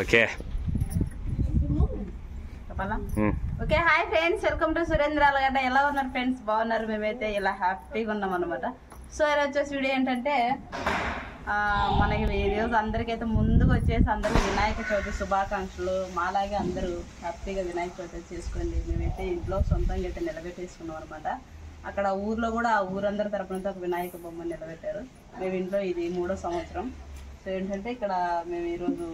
Okay okay hi friends, welcome to Surendra Allagadda. ఎలా ఉన్నారు friends? బాగున్నారు. మేమైతే ఇలా హ్యాపీగా ఉన్నాం అనమాట. సో ఈరోజు వచ్చేసి వీడియో ఏంటంటే మనకి ఈరోజు అందరికైతే ముందుకు వచ్చేసి అందరూ వినాయక చవితి శుభాకాంక్షలు. మాలాగే అందరూ హ్యాపీగా వినాయక చవితి చేసుకోండి. మేమైతే ఇంట్లో సొంతంగా అయితే నిలబెట్టేసుకున్నాం అనమాట. అక్కడ ఊర్లో కూడా ఆ ఊరందరి తరపున ఒక వినాయక బొమ్మను నిలబెట్టారు. మేము ఇంట్లో ఇది 3వ సంవత్సరం. సో ఏంటంటే ఇక్కడ మేము ఈరోజు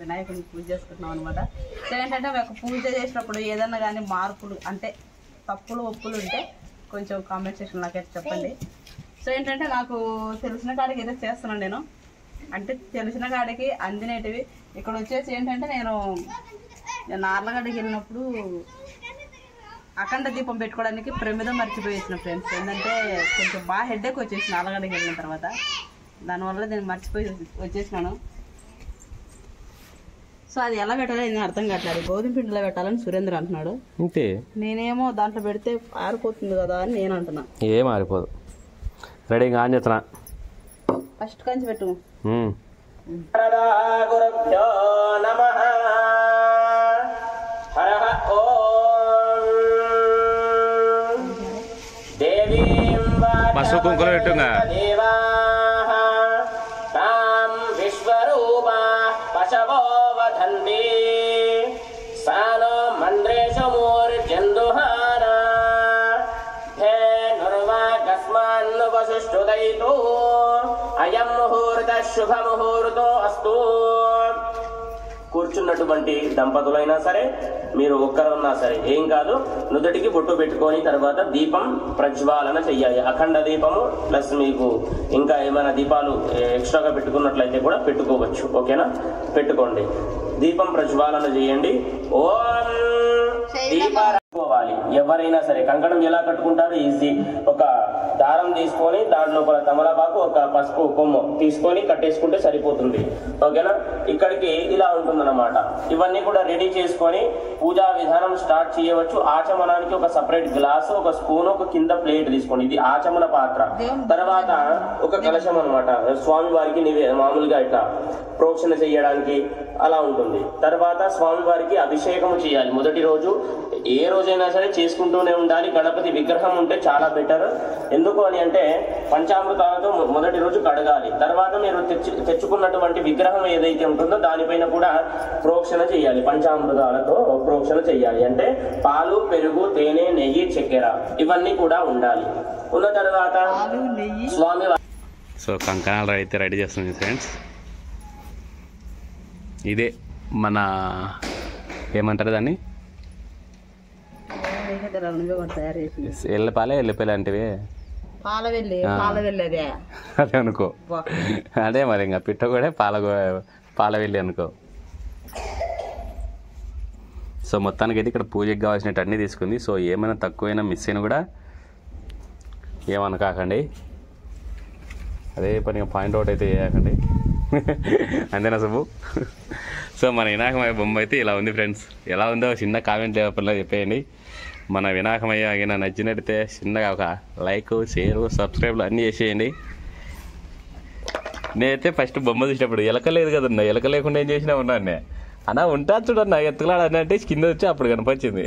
వినాయకుడిని పూజ చేసుకుంటున్నాం అనమాట. సో ఏంటంటే ఒక పూజ చేసినప్పుడు ఏదన్నా కానీ మార్పులు అంటే తప్పులు ఒప్పులు ఉంటే కొంచెం కామెంట్ సెక్షన్ నాకైతే చెప్పండి. సో ఏంటంటే నాకు తెలిసిన కాడికి అయితే చేస్తున్నాను నేను. అంటే తెలిసిన కాడికి అందినేటివి ఇక్కడ వచ్చేసి ఏంటంటే నేను నార్లగడ్డకి వెళ్ళినప్పుడు అఖండ దీపం పెట్టుకోవడానికి ప్రమిదం మర్చిపోయేసిన ఫ్రెండ్స్. ఏంటంటే కొంచెం బాగా హెడ్ఏక్ వచ్చేసిన నార్లగడ్డకి వెళ్ళిన తర్వాత. దానివల్ల నేను మర్చిపోయి వచ్చేసినాను. సో అది ఎలా పెట్టాలో నేను అర్థం కావట్లేదు. గోధుమ పిండిలో పెట్టాలని సురేంద్ర అంటున్నాడు. అంతే నేనేమో దాంట్లో పెడితే ఆరిపోతుంది కదా అని నేను అంటున్నా. ఏం ఆరిపోదు. రెడీ ఆన్ చేస్తున్నా. ఫస్ట్ కంచి పెట్టు. పసుపు కుంకుమ పెట్టుగా శుభముహూర్తో అస్తు. కూర్చున్నటువంటి దంపతులైనా సరే, మీరు ఒక్కరున్నా సరే ఏం కాదు, నుదుటికి బొట్టు పెట్టుకొని తర్వాత దీపం ప్రజ్వాలన చెయ్యాలి. అఖండ దీపము ప్లస్ మీకు ఇంకా ఏమైనా దీపాలు ఎక్స్ట్రాగా పెట్టుకున్నట్లయితే కూడా పెట్టుకోవచ్చు. ఓకేనా? పెట్టుకోండి. దీపం ప్రజ్వాలన చేయండి. ఓం దీపారాలి. ఎవరైనా సరే కంకణం ఎలా కట్టుకుంటారో ఈజీ. ఒక దారం తీసుకొని దాంట్లో ఒక తమలపాకు ఒక పసుపు కొమ్ము తీసుకొని కట్టేసుకుంటే సరిపోతుంది. ఓకేనా? ఇక్కడికి ఇలా ఉంటుందన్నమాట. ఇవన్నీ కూడా రెడీ చేసుకొని పూజా విధానం స్టార్ట్ చేయవచ్చు. ఆచమనానికి ఒక సపరేట్ గ్లాసు, ఒక స్పూన్, ఒక కింద ప్లేట్ తీసుకోండి. ఇది ఆచమన పాత్ర. తర్వాత ఒక కలశం అనమాట. స్వామి వారికి మామూలుగా ఇట్లా ప్రోక్షణ చేయడానికి అలా ఉంటుంది. తర్వాత స్వామి వారికి అభిషేకం చేయాలి. మొదటి రోజు ఏ రోజైనా సరే చేసుకుంటూనే ఉండాలి. గణపతి విగ్రహం ఉంటే చాలా బెటర్. ఎందుకు అని అంటే పంచామృతాలతో మొదటి రోజు కడగాలి. తర్వాత మీరు తెచ్చుకున్నటువంటి విగ్రహం ఏదైతే ఉంటుందో దానిపైన కూడా ప్రోక్షణ చేయాలి. పంచామృతాలతో ప్రోక్షణ చేయాలి. అంటే పాలు, పెరుగు, తేనె, నెయ్యి, చక్కెర ఇవన్నీ కూడా ఉండాలి. ఉన్న తర్వాత స్వామి సో కంకణాలు అయితే రెడీ చేస్తుంది ఫ్రెండ్స్. ఇదే మన ఏమంటారు దాన్ని, ఎల్లిపాయలు అంటివి అదే అనుకో. అదే మరి ఇంకా పిట్ట కూడా పాలవెల్లి అనుకో. సో మొత్తానికి అయితే ఇక్కడ పూజకి కావాల్సినట్టు అన్నీ తీసుకుంది. సో ఏమైనా తక్కువైనా మిస్ అయినా కూడా ఏమనకాకండి. అదే పని పాయింట్అవుట్ అయితే చేయకండి. అంతేనా సుబ్బు? సో మన వినాయకమయ్య బొమ్మ అయితే ఇలా ఉంది ఫ్రెండ్స్. ఎలా ఉందో చిన్న కామెంట్ లేకుండా చెప్పేయండి. మన వినాయకమయ్య అయినా నచ్చినట్టయితే చిన్నగా ఒక లైక్, షేర్, సబ్స్క్రైబ్లు అన్నీ చేసేయండి. నేనైతే ఫస్ట్ బొమ్మ చూసినప్పుడు ఎలక లేదు కదన్నా, ఎలక లేకుండా ఏం చేసినా ఉన్నాను అన్నా. ఉంటా చూడన్నా ఎత్తులాడన్నా అంటే కింద వచ్చి అప్పుడు కనిపించింది.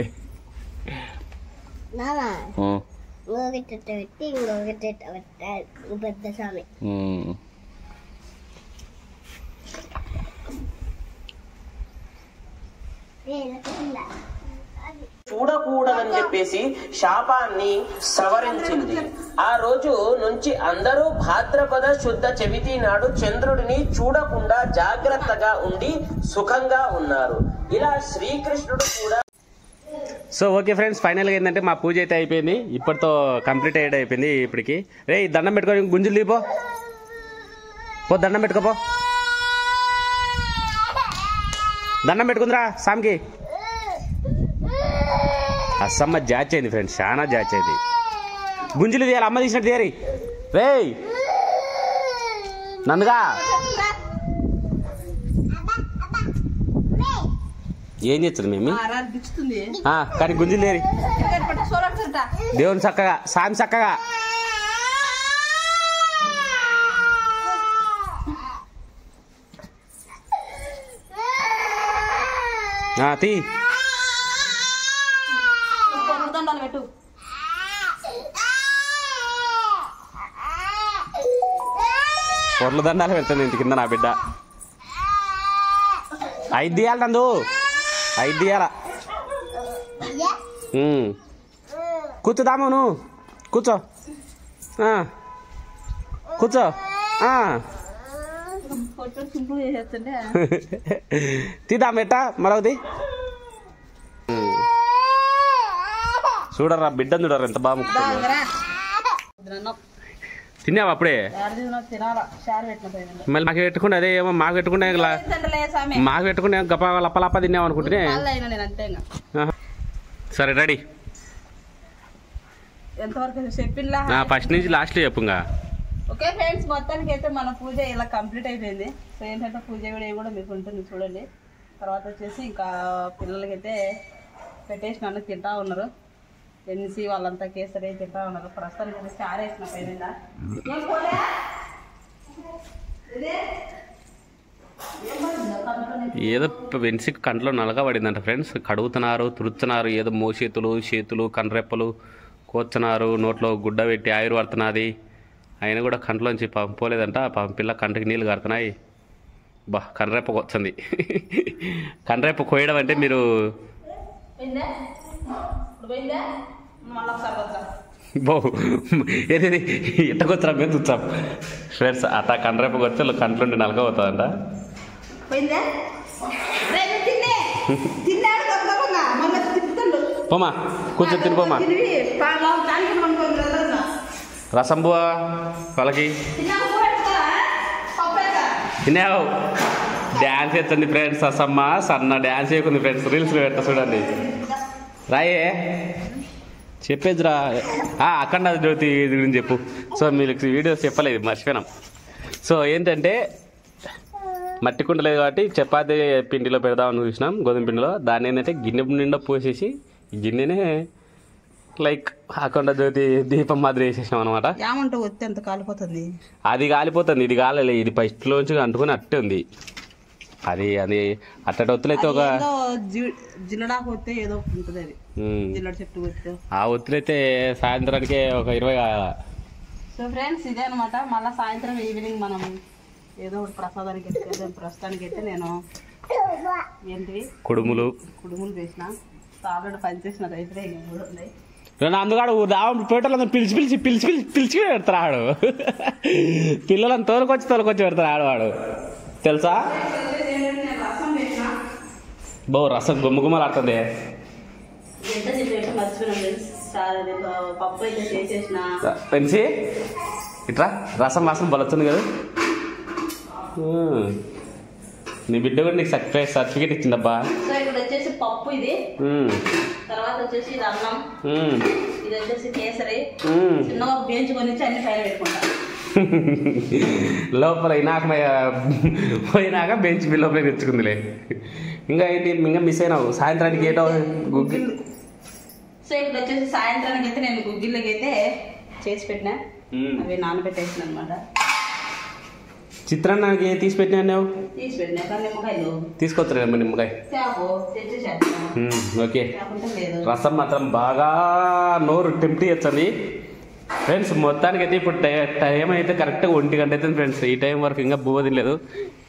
చూడకూడదని చెప్పేసి శాపాన్ని సవరించింది. ఆ రోజు నుంచి అందరూ భాద్రపద శుద్ధ చవితి నాడు చంద్రుడిని చూడకుండా జాగ్రత్తగా ఉండి సుఖంగా ఉన్నారు. ఇలా శ్రీకృష్ణుడు కూడా. సో ఓకే ఫ్రెండ్స్, ఫైనల్గా ఏంటంటే మా పూజ అయితే అయిపోయింది. ఇప్పటితో కంప్లీట్ అయిపోయింది. ఇప్పటికి రే దండం పెట్టుకొని గుంజులు దిపో, దండం పెట్టుకోపో. దండం పెట్టుకుందిరా సామ్కి. అసమ్మ జాచ్ అయింది ఫ్రెండ్స్, చాలా జాచ్ అయింది. గుంజులు తీయాలి, అమ్మ తీసినట్టు తీయరి. రే నందుగా ఏం చేస్తుంది మేము కానీ గుంజులు తీయరి. దేవుని చక్కగా, సామి చక్కగా. తీ దండాలు పెట్టు. పొర్ల దండాలు పెడతాను ఇంటి కింద నా బిడ్డ. 5 తీయాలి నందు, 5 తీయాల. కూర్చోదాము నువ్వు, కూర్చో కూర్చో. తీద్దాం ఎట్టా మరొకది. చూడరా బిడ్డ చూడరా ఎంత బాగా తిన్నావా అప్పుడే? మళ్ళీ మాకు పెట్టుకుంటే అదే ఏమో మాకు పెట్టుకుంటే గప్ప లప్ప తిన్నావు అనుకుంటే. సరే రెడీ, ఫస్ట్ నుంచి లాస్ట్ చెప్పుగా. ఓకే ఫ్రెండ్స్, మొత్తానికి అయితే మన పూజ ఇలా కంప్లీట్ అయిపోయింది. సో ఏంటంటే పూజ వీడియో కూడా మీకు ఉంటుంది చూడండి. తర్వాత వచ్చేసి ఇంకా పిల్లలకైతే పెట్టేసినాను, తింటా ఉన్నారు. ఎన్సీ వాళ్ళంతా కేసరి తింటా ఉన్నారు. ప్రస్తుతానికి స్టార్ వేసిన పైన ఏదో వెన్సిక్ కంట్లో నలగా పడిందంట ఫ్రెండ్స్. కడుగుతున్నారు, తుడుతున్నారు, ఏదో చేతులు కన్రెప్పలు కోస్తున్నారు, నోట్లో గుడ్డ పెట్టి ఆయుర్ పడుతున్నది. అయినా కూడా కంట్లోంచి పోలేదంట. పిల్ల కంటికి నీళ్ళు కడుతున్నాయి. కన్రెప్ప వచ్చింది. కన్రెప్ప కోయడం అంటే మీరు ఏది ఎట్టకొచ్చరా మేము చూస్తాం ఫ్రెండ్స్. అట్లా కన్రెప్పకి వచ్చి కంట్లోండి నలక పోతుందంట. పోమా కూర్చొని తినిపోమా. రసం బువా వాళ్ళకి తిన్నావు. డ్యాన్స్ వేస్తుంది ఫ్రెండ్స్. రసమ్మ సన్న డ్యాన్స్ వేయకుంది ఫ్రెండ్స్. రీల్స్లో పెట్ట చూడండి. రాయే చెప్పేదిరా. అఖండ జ్యోతి గురించి చెప్పు. సో మీకు వీడియోస్ చెప్పలేదు, మర్చిపోయినాం. సో ఏంటంటే మట్టి కుండ లేదు కాబట్టి చపాతీ పిండిలో పెడదామని చూసినాం, గోధుమ పిండిలో. దాన్ని ఏంటంటే గిన్నె నిండా పోసేసి గిన్నెనే లైక్ అఖండ జ్యోతి దీపం మాదిరి వేసేసాం అనమాట. అది కాలిపోతుంది, ఇది కాలే. ఇది ఫస్ట్లోంచి అంటుకుని అట్టే ఉంది. అది అది అట్టటి ఒత్తులైతే ఒక ఆ ఒత్తులైతే సాయంత్రానికి ఒక 20 కావాల. సో ఫ్రెండ్స్ ఇదే అనమాట. మళ్ళీ సాయంత్రం ఈవినింగ్ మనం ఏదో ఒకటి ప్రసాదానికి అయితే ప్రస్తుతానికి అయితే నేను ఏంటివి కుడుములు వేసిన. ఆల్రెడీ పనిచేసిన రైతులే కూడా ఉన్నాయి. అందుకాడు పేటలంతా పిలిచి పెడతారు ఆడు. పిల్లలను తోలుకొచ్చి పెడతారు ఆడవాడు తెలుసా. రసం గుమ్మగుమ్మలు ఆడుతుంది. పెంచి ఇట్లా రసం బలొచ్చింది కదా. నీ బిడ్డ కూడా నీకు సర్టిఫికేట్ ఇచ్చిందబ్బా. సో ఇక్కడ వచ్చేసి పప్పు, ఇది తర్వాత వచ్చేసి ఇది అన్నం, ఇది వచ్చేసి కేసరి. చిన్నగా బేంచుకొని అన్ని పైన పెట్టుకుంటాను. లోపల పోయినాక బెంచ్ లోపల తెచ్చుకుందిలే. ఇంకా ఏంటి ఇంకా మిస్ అయినావు సాయంత్రానికి ఏటో గుగ్గిల్. సో ఇక్కడ వచ్చేసి సాయంత్రానికి అయితే నేను గుగ్గిళ్ళకి అయితే చేసి పెట్టినా, అవి నానబెట్టేసిన అనమాట. చిత్రాన్నానికి తీసి పెట్టినా నిమ్మకాయలు తీసుకొచ్చా నిమ్మకాయ. ఓకే, రసం మాత్రం బాగా నోరు టెంప్ట్ చేస్తుంది ఫ్రెండ్స్. మొత్తానికి అయితే ఇప్పుడు టైం అయితే కరెక్ట్గా 1 గంట అవుతుంది ఫ్రెండ్స్. ఈ టైం వరకు ఇంకా బువ్వ తినలేదు.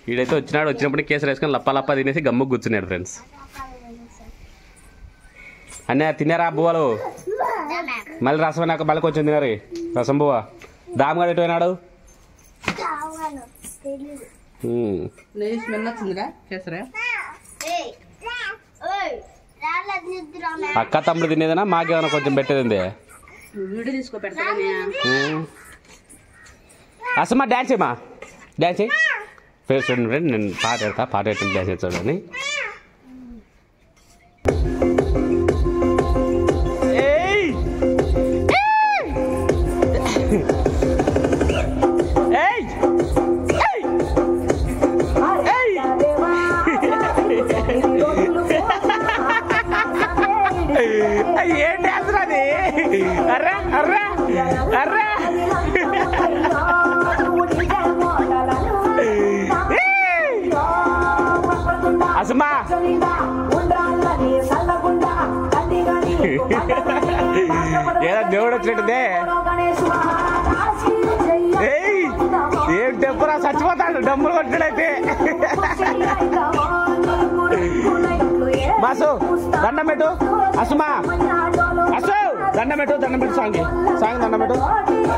వీడైతే వచ్చినప్పుడు కేసులు వేసుకొని లప్ప తినేసి గమ్ముకు కూర్చున్నాడు ఫ్రెండ్స్. అన్నయ్య తిన్నారా బువ్వలు? మళ్ళీ రసం అయినాక మళ్ళీ కొంచెం తినారు రసం బువ్వ. దామగాడు ఎటు పోయినాడు? అక్క తమ్ముడు తినేదనా మాకేమైనా కొంచెం పెట్టేది? అసమ్మా డ్యాన్స్ ఏమా డ్యాన్స్ ఫేస్ చూడండి ఫ్రెండ్. నేను పాట పెట్టి డ్యాన్స్ చూడండి. ఏం డ్యాన్స్ రాది? అర్రా అర్రా అర్రా అసమా ఏదో దేవుడు వచ్చినట్టుందే. ఏయ్ ఏం చెప్పరా, చచ్చిపోతాడు డమ్ములు కొట్టాడైతే. మాసు దండం పెట్టు, అసుమా అసు దండం పెట్టు, దండం పెట్టు సాంగ్ సాంగ్ దండం పెట్టు,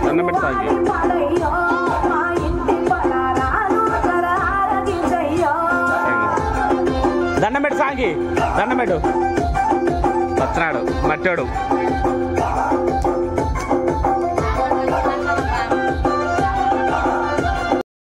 దండం పెట్టు సాంగ్ దండం పెట్టు సాంగ్ దండం పెట్టు. వచ్చినాడు మట్టాడు.